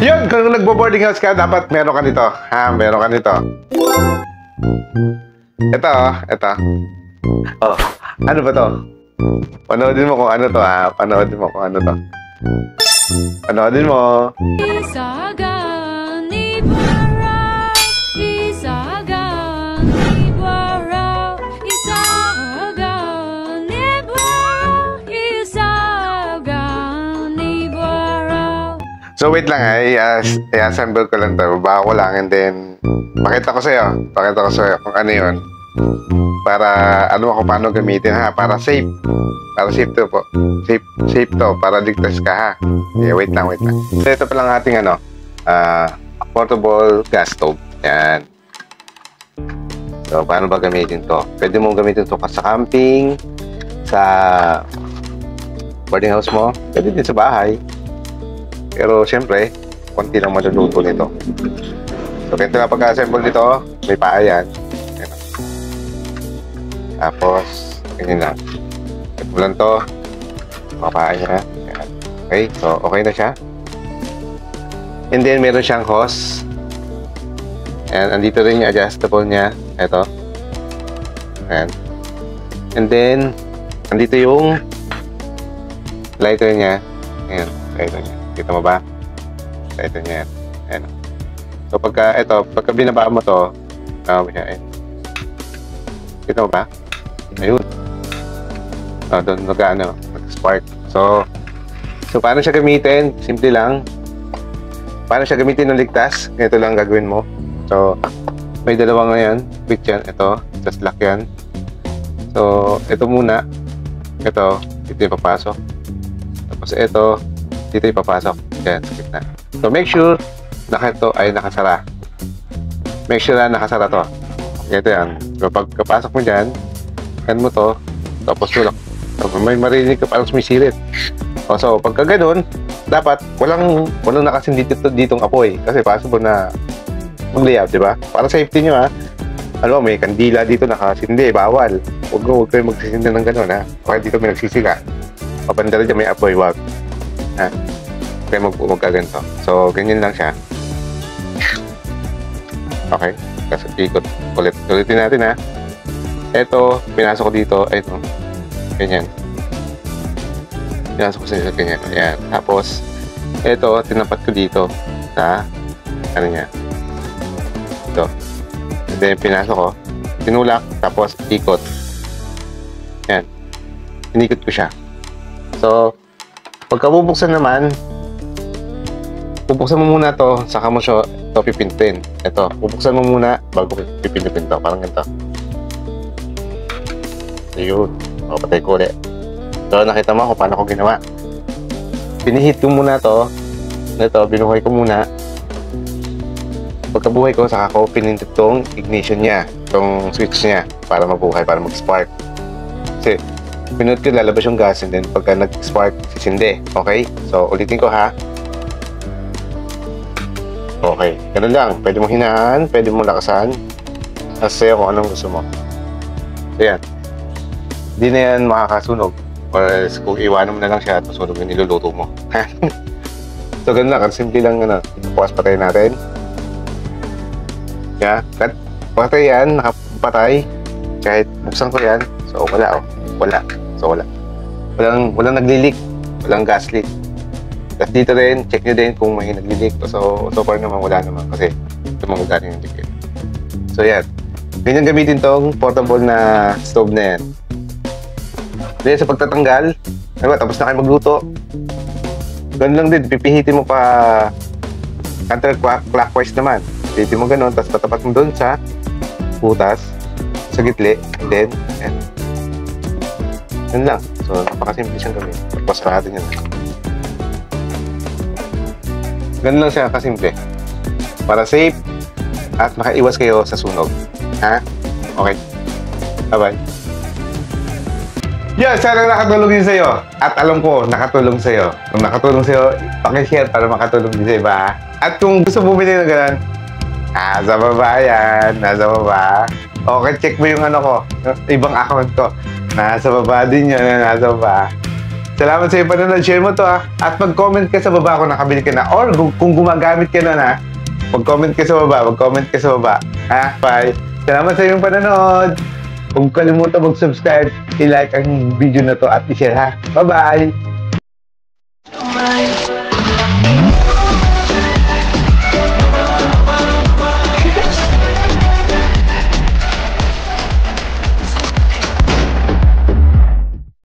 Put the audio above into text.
Yun, kung nagbo-boarding house ka, dapat meron ka nito. Ha, meron ka nito. Ito, ito. Oh, ano ba to? Panoodin mo kung ano to, ha? Panoodin mo kung ano to. Panoodin mo. So wait lang, i-assemble ko lang to. Baba ko lang and then pakita ko sa'yo kung ano yun. Para ano kung paano gamitin, ha, para safe. Para safe to po. Safe to, para ligtas ka, ha. Yeah, wait lang. So ito pa lang ating ano, portable gas stove. Yan. So paano ba gamitin to? Pwede mong gamitin to sa camping, sa boarding house mo, pwede din sa bahay. Pero siyempre, konti lang maluluto nito. So, ganito na pagka-assemble nito, may paa yan. Ayan. Tapos, ganyan lang. Ito lang to. Mga paa niya. Ayan. Okay, so okay na siya. And then, meron siyang hose. And andito rin yung adjustable niya. Ito. Ayan. And then, andito yung lighter niya. Ayan, lighter niya. Kita mo ba? Ito niya. Ayan. So pagka binaba mo to, kita mo ba? Ayun. Doon nag-spark. So paano siya gamitin? Simple lang. Paano siya gamitin ng ligtas? Ito lang gagawin mo. So may dalawa ngayon. Big yan. Ito. Just lock yan. So ito muna. Ito. Dito yung papasok. Tapos ito. Dito ipapasok. Yan, sa gitna. So, make sure na ito ay nakasara. Make sure na nakasara to. Ito yan. So, pagkapasok mo dyan, yan mo to, tapos tulak. So, may marinig ka parang sumisirit. So, pagka ganun, dapat walang nakasindi ditong apoy. Kasi possible na mag-layout, di ba? Para safety nyo, ha. Ano, may kandila dito nakasindi. Bawal. Huwag kayo magsisindi ng ganun, ha. Kaya dito may nagsisika. Papandala dyan may apoy, wag. Ha? Kaya magkaganto. So, ganyan lang siya. Okay. Kasi ikot ulit. Ulitin natin, ha. Ito, pinasok ko dito. Ito. Ganyan. Pinasok ko sa dito. Ganyan. Ayan. Tapos, ito, tinapat ko dito. Sa, ano niya. Ito. And then, pinasok ko. Tinulak. Tapos, ikot. Ayan. Inikot ko siya. So, pagka bubuksan naman, bubuksan mo muna to, saka mo siya ito pipindutin. Ito, bubuksan mo muna bago pipindutin to. Parang ganito. Ayun. O, patay ko ulit. So, nakita mo kung paano ko ginawa. Pinihit ko muna to. Ito, binuhay ko muna. Pagkabuhay ko, saka ko pinindot tong ignition niya. Itong switch niya para mabuhay, para mag-spark. Kasi, pinunod ko, lalabas yung gas and then pagka nag-spark, sisindi. Okay? So, ulitin ko, ha? Okay. Ganun lang. Pwede mong hinahan, pwede mong lakasan. Sa'yo kung anong gusto mo. So, yan. Hindi na yan makakasunog. Or else, kung iwanan mo na lang siya at masunog yung niluluto mo. So, ganun lang. Simple lang, bukas patay natin. Yeah. Patay yan. Nakapatay. Kahit buksan ko yan. So, wala, oh. Wala. So, wala. Walang nagli-leak. Walang gas leak. Tapos dito rin, check nyo din kung may nagli-leak. So far naman, wala naman. Kasi tumangog galing yung leak. So, yan. Ganyan gamitin tong portable na stove na yan. Then, sa pagtatanggal, tapos na kayo magluto. Ganun lang din. Pipihitin mo pa counterclockwise naman. Pipihitin mo ganun. Tapos patapat mo doon sa butas, sa gitli. And then, yan. Yun lang. So, napakasimple siyang gawin. Tapos natin yun. Ganun lang siya kasimple. Para safe at makaiwas kayo sa sunog. Ha? Okay. Bye-bye. Yan, sana nakatulong din sa'yo. At alam ko, nakatulong sa'yo. Kung nakatulong sa'yo, pakishare para makatulong din sa iba. At kung gusto bumili ng ganun, nasa baba yan. Nasa baba. Okay, check mo yung ano ko. Yung ibang account ko. Nasa baba din yun. Nasa baba. Salamat sa iyong panonood. Share mo to ha. At mag-comment ka sa baba kung nakabili ka na. Or kung gumagamit ka na na, mag-comment ka sa baba. Mag-comment ka sa baba. Ha? Bye. Salamat sa iyong panonood. Huwag kalimutan mag-subscribe, i-like ang video na to at i-share ha. Bye-bye!